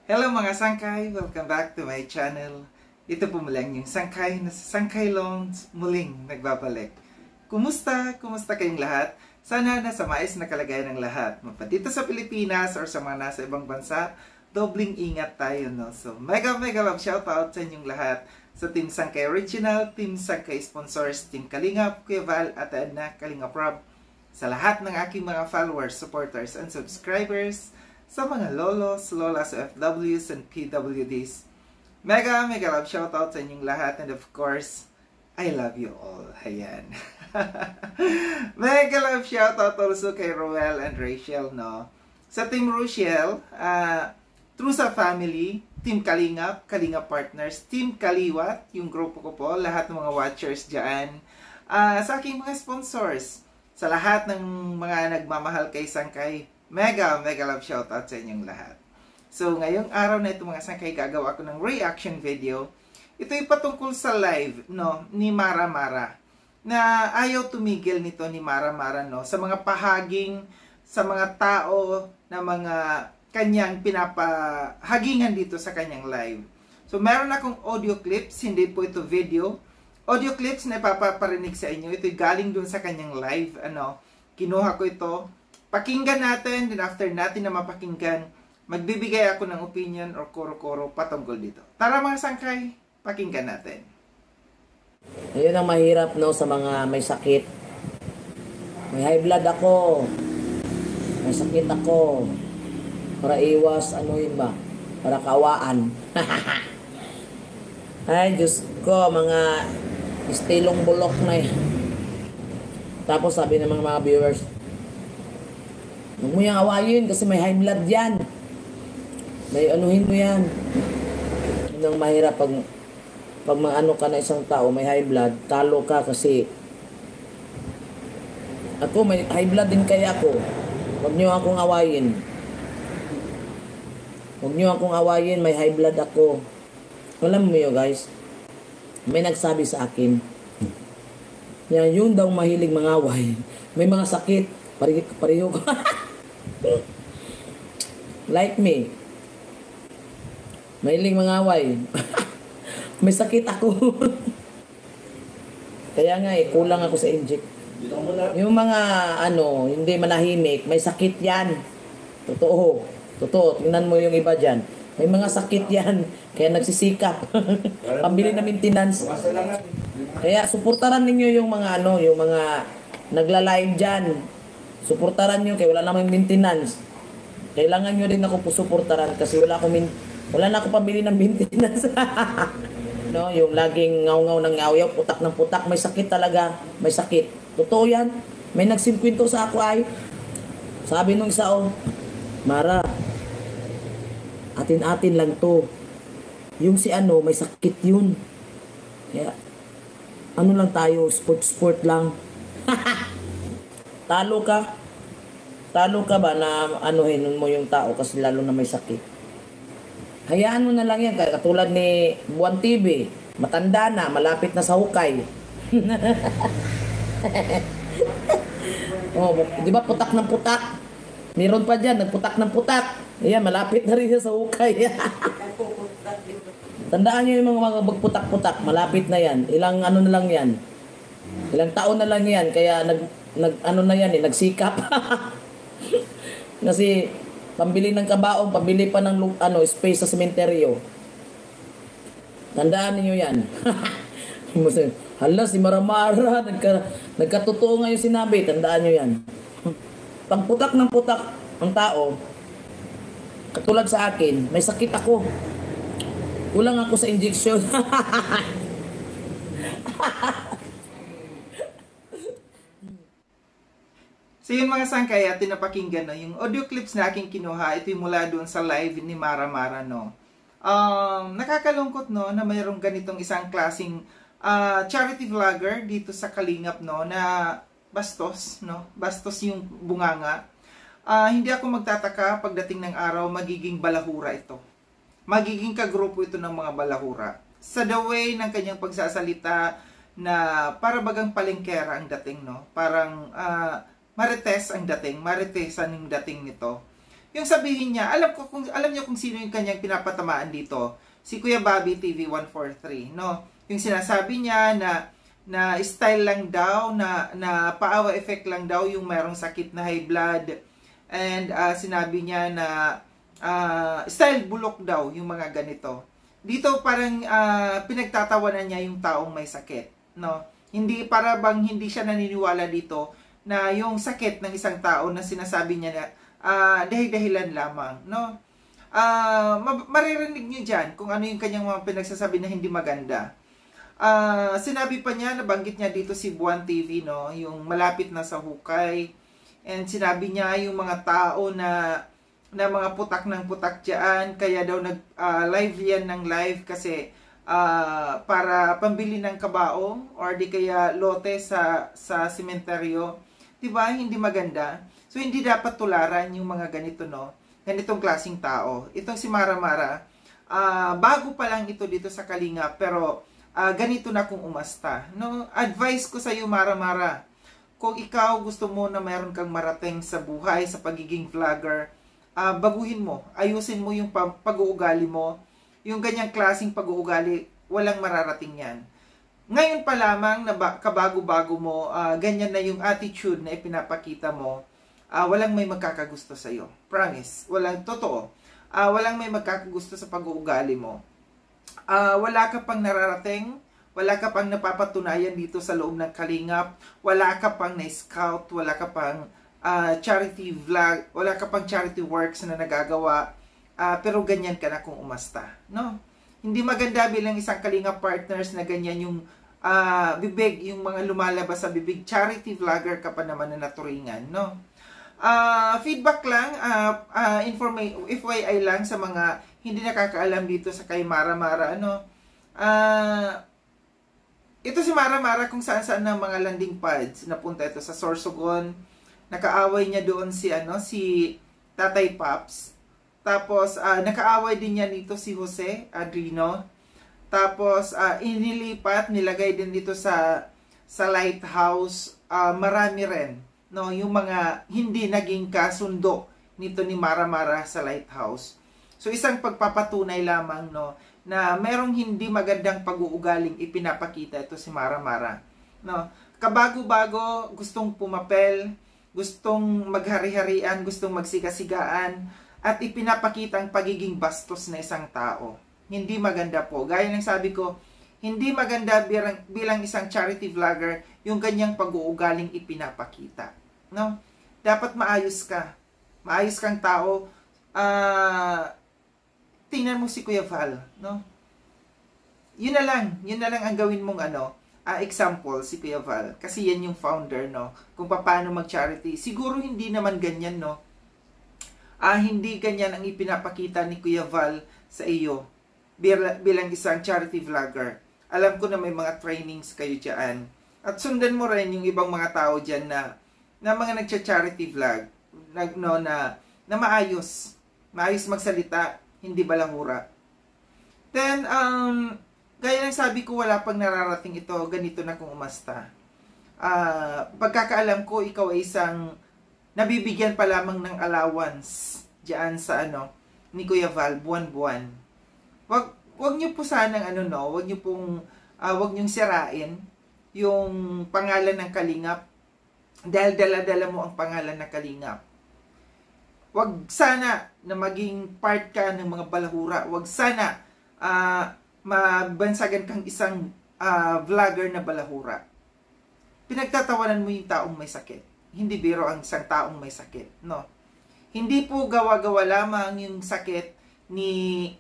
Hello mga sangkay! Welcome back to my channel. Ito po mulang yung sangkay na sa Sangkay Loans muling nagbabalik. Kumusta? Kumusta kayong lahat? Sana nasa maayos na kalagayan ng lahat. Dito sa Pilipinas or sa mga nasa ibang bansa, dobling ingat tayo, no? So, mega love shoutout sa inyong lahat. Sa Team Sangkay Original, Team Sangkay Sponsors, Team Kalingap, Kuya Val, at Edna, Kalingap Rob. Sa lahat ng aking mga followers, supporters, and subscribers, sa mga lolos, lolas, OFWs, and PWDs. Mega love shoutout sa inyong lahat. And of course, I love you all. Ayan. Mega love shoutout also kay Roel and Rachel, no? Sa Team Rochelle, True sa Family, Team Kalingap, Kalingap Partners, Team Kaliwat, yung grupo ko po, lahat ng mga watchers dyan. Sa aking mga sponsors, sa lahat ng mga nagmamahal kay Sangkay, mega love shoutout sa inyong lahat. So, ngayong araw na ito mga sangkay, gagawa ako ng reaction video. Ito ay patungkol sa live, no, ni Mara Mara. Na ayaw tumigil nito ni Mara Mara, no, sa mga pahaging, sa mga tao na mga kanyang pinapahagingan dito sa kanyang live. So, meron akong audio clips, hindi po ito video. Audio clips na ipapaparinig sa inyo. Ito ay galing dun sa kanyang live, ano. Kinuha ko ito. Pakinggan natin, then after natin na mapakinggan, magbibigay ako ng opinion or koro-koro patungkol dito. Tara mga sangkay, pakinggan natin. Ayun ang mahirap, no, sa mga may sakit. May high blood ako. May sakit ako. Para iwas, ano yun ba? Para kawaan. Ay, Diyos ko, mga istilong bulok na yan. Tapos sabi ng mga viewers, huwag mo yung awayin kasi may high blood yan. May anuhin mo yan. Yun ang mahirap pag maano ka na isang tao, may high blood, talo ka kasi ako, may high blood din kaya ako. Huwag nyo akong awayin. Huwag nyo akong awayin, may high blood ako. Alam mo yun guys, may nagsabi sa akin, yan, yun daw mahilig mangaway. May mga sakit, pareho ko. Like me. Mahilig mangaway. May sakit ako. Kaya nga kulang ako sa inject. Yung mga hindi manahimik, may sakit yan. Totoo. Tingnan mo yung iba dyan. May mga sakit yan. Kaya nagsisikap. Pambili na maintenance. Kaya suportaran ninyo yung mga yung mga nagla-live dyan. Suportaran nyo kaya wala namang maintenance. Kailangan nyo rin ako suportaran kasi wala na ako pambili ng maintenance. No, yung laging ngaw-ngaw ng ngaw, putak ng putak, may sakit talaga, may sakit. Totoo yan. May nagsimkwento sa ako ay. Sabi nung isa, Mara, atin-atin lang to. Yung si may sakit yun. Kaya, lang tayo, sport lang. Talo ka ba na anuhin mo yung tao kasi lalo na may sakit? Hayaan mo na lang yan. Katulad ni Buwan TV. Matanda na, malapit na sa hukay. Di ba putak ng putak? Meron pa dyan, nagputak ng putak. Ayan, malapit na rin siya sa hukay. Tandaan nyo yung mga magputak-putak, malapit na yan. Ilang na lang yan. Ilang taon na lang yan, kaya nagsikap. Kasi pambili ng kabaong, pambili pa ng space sa sementeryo. Tandaan niyo yan. Hala, si Maramara, nagkatotoo nga yung sinabi, tandaan niyo yan. Pag putak ng putak ang tao, katulad sa akin, may sakit ako. Kulang ako sa injection. So yung mga sangkay at tinapakinggan, no, yung audio clips na aking kinuha, ito yung mula doon sa live ni Mara Mara, no. Nakakalungkot, no, na mayroong ganitong isang klaseng charity vlogger dito sa Kalingap, no, na bastos, no. Bastos yung bunganga. Hindi ako magtataka pagdating ng araw, magiging balahura ito. Magiging kagrupo ito ng mga balahura. Sa the way ng kanyang pagsasalita na para bagang palengkera ang dating, no. Parang marites ang dating, maritesan yung dating nito. Yung sabihin niya, alam niyo kung sino yung kanyang pinapatamaan dito, si Kuya Bobby TV 143, no? Yung sinasabi niya na style lang daw, na paawa effect lang daw yung merong sakit na high blood. And sinabi niya na style bulok daw yung mga ganito. Dito parang pinagtatawanan niya yung taong may sakit, no? Hindi, para bang hindi siya naniniwala dito na yung sakit ng isang tao na sinasabi niya na dahilan lamang, no? Maririnig niyo dyan kung ano yung kanyang mga pinagsasabi na hindi maganda. Sinabi pa niya, nabanggit niya dito si Buwan TV, no? Yung malapit na sa hukay. And sinabi niya yung mga tao na mga putak ng putak dyan, kaya daw live yan ng live kasi para pambili ng kabaong or di kaya lote sa sementeryo. Diba? Hindi maganda. So, hindi dapat tularan yung mga ganito, no? Ganitong klaseng tao. Itong si Mara Mara, bago pa lang ito dito sa Kalinga, pero ganito na kung umasta, no? Advice ko sa iyo, Mara Mara, kung ikaw gusto mo na mayroon kang marating sa buhay, sa pagiging vlogger, baguhin mo, ayusin mo yung pag-uugali mo. Yung ganyang klaseng pag-uugali, walang mararating yan. Ngayon pa lamang na kabago-bago mo, ganyan na yung attitude na ipinapakita mo, walang may magkakagusto sa iyo. Promise, walang totoo. Walang may magkakagusto sa pag-uugali mo. Wala ka pang nararating, wala ka pang napapatunayan dito sa loob ng Kalingap, wala ka pang na-scout, wala ka pang charity vlog, wala ka pang charity works na nagagawa, pero ganyan ka na kung umasta, no? Hindi maganda bilang isang Kalingap partners na ganyan yung bibig, yung mga lumalabas sa bibig. Charity vlogger ka pa naman na naturingan, no? Feedback lang, FYI lang sa mga hindi nakakaalam dito sa kay Mara Mara, ano? Ito si Mara Mara kung saan-saan ng mga landing pads. Napunta ito sa Sorsogon. Nakaaway niya doon si Tatay Paps. Tapos nakaaway din niya dito si Jose Adrino. Tapos inilipat, nilagay din dito sa Lighthouse. Marami rin, no, yung mga hindi naging kasundo nito ni Mara Mara sa Lighthouse. So isang pagpapatunay lamang, no, na merong hindi magandang pag-uugaling ipinapakita ito si Mara Mara, no. Kabago-bago, gustong pumapel, gustong maghari-harian, gustong magsigasigaan, at ipinapakita ang pagiging bastos na isang tao. Hindi maganda po. Gaya ng sabi ko, hindi maganda bilang isang charity vlogger yung ganyang pag-uugaling ipinapakita, no? Dapat maayos ka. Maayos kang tao. Tingnan mo si Kuya Val, no? Yun na lang ang gawin mong example, si Kuya Val. Kasi yan yung founder, no? Kung paano mag-charity. Siguro hindi naman ganyan, no? Hindi ganyan ang ipinapakita ni Kuya Val sa iyo bilang isang charity vlogger. Alam ko na may mga trainings kayo dyan. At sundan mo rin yung ibang mga tao dyan na mga nagcha-charity vlog, na maayos magsalita, hindi balahura. Then, gaya ng sabi ko, wala pang nararating ito, ganito na kung umasta. Pagkakaalam ko, ikaw ay isang nabibigyan pa lamang ng allowance diyan sa ni Kuya Val, buwan-buwan. Wag niyo po sanang wag niyo pong wag niyong sirain yung pangalan ng Kalingap dahil dala-dala mo ang pangalan ng Kalingap. Wag sana na maging part ka ng mga balahura. Wag sana mabansagan kang isang vlogger na balahura. Pinagtatawanan mo yung taong may sakit. Hindi biro ang isang taong may sakit, no? Hindi po gawa-gawa lamang yung sakit ni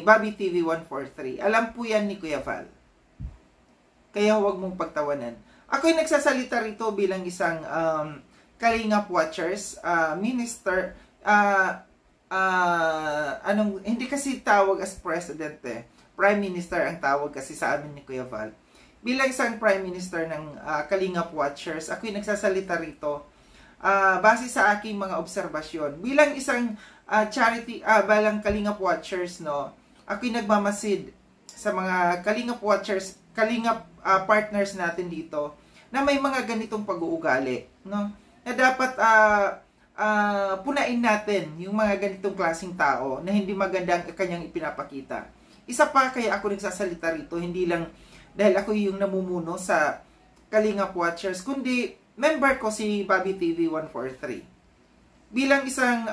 Bobby TV 143. Alam po yan ni Kuya Val. Kaya huwag mong pagtawanan. Ako'y nagsasalita rito bilang isang Kalingap Watchers, minister, hindi kasi tawag as president Prime Minister ang tawag kasi sa amin ni Kuya Val. Bilang isang Prime Minister ng Kalingap Watchers, ako'y nagsasalita rito base sa aking mga obserbasyon. Bilang isang charity, balang Kalingap Watchers, no, ako'y nagmamasid sa mga Kalingap Watchers, Kalingap partners natin dito, na may mga ganitong pag-uugali, no, na dapat punain natin yung mga ganitong klaseng tao na hindi maganda ang kanyang ipinapakita. Isa pa kaya ako nagsasalita rito, hindi lang dahil ako yung namumuno sa Kalingap Watchers, kundi member ko si Bobby TV 143. Bilang isang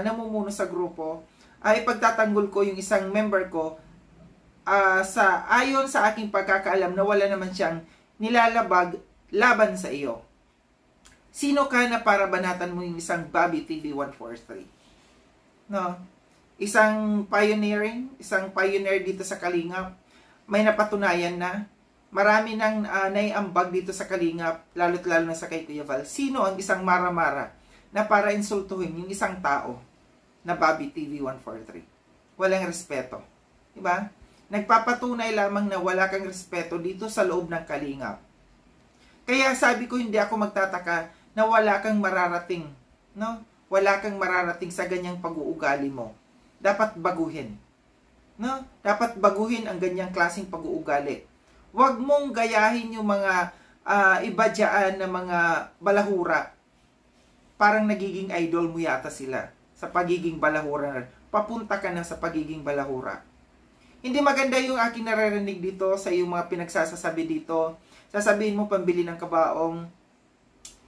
namumuno sa grupo, ay pagtatanggol ko yung isang member ko ayon sa aking pagkakaalam na wala naman siyang nilalabag laban sa iyo. Sino ka na para banatan mo yung isang Bobby TV 143? No? Isang pioneer dito sa Kalingap. May napatunayan na. Marami nang naiambag dito sa Kalingap, lalo't lalo na sa kay Kuya Val. Sino ang isang mara-mara na para insultuhin yung isang tao na Bobby TV 143? Walang respeto. Diba? Nagpapatunay lamang na wala kang respeto dito sa loob ng Kalingap. Kaya sabi ko, hindi ako magtataka na wala kang mararating. No? Wala kang mararating sa ganyang pag-uugali mo. Dapat baguhin. No? Dapat baguhin ang ganyang klaseng pag-uugali. Huwag mong gayahin yung mga iba dyan na mga balahura. Parang nagiging idol mo yata sila sa pagiging balahura. Papunta ka na sa pagiging balahura. Hindi maganda yung aking naririnig dito sa iyong mga pinagsasasabi dito. Sasabihin mo pambili ng kabaong.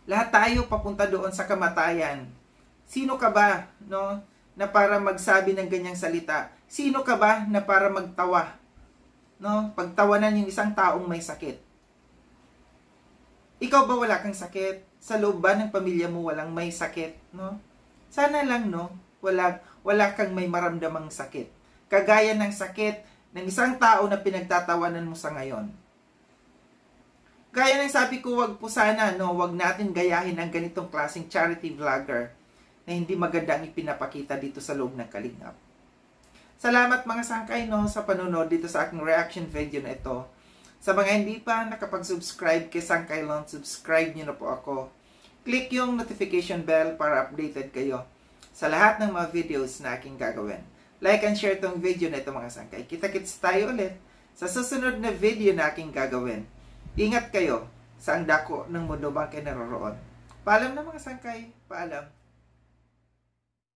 Lahat tayo papunta doon sa kamatayan. Sino ka ba, no, na para magsabi ng ganyang salita? Sino ka ba na para magtawa? No, pagtawanan yung isang taong may sakit. Ikaw ba wala kang sakit? Sa loob ba ng pamilya mo walang may sakit, no? Sana lang, no, wala kang may maramdamang sakit. Kagaya ng sakit ng isang tao na pinagtatawanan mo sa ngayon. Gaya ng sabi ko, wag po sana, no, wag natin gayahin ang ganitong klaseng charity vlogger na hindi maganda ang ipinapakita dito sa loob ng Kalingap. Salamat mga sangkay, no, sa panonood dito sa aking reaction video na ito. Sa mga hindi pa nakapag-subscribe kay Sangkay Lon, subscribe nyo na po ako. Click yung notification bell para updated kayo sa lahat ng mga videos na aking gagawin. Like and share tong video na ito mga sangkay. Kita-kits tayo ulit sa susunod na video na aking gagawin. Ingat kayo sa ang dako ng mundo bang kayo naroroon. Paalam na mga sangkay. Paalam.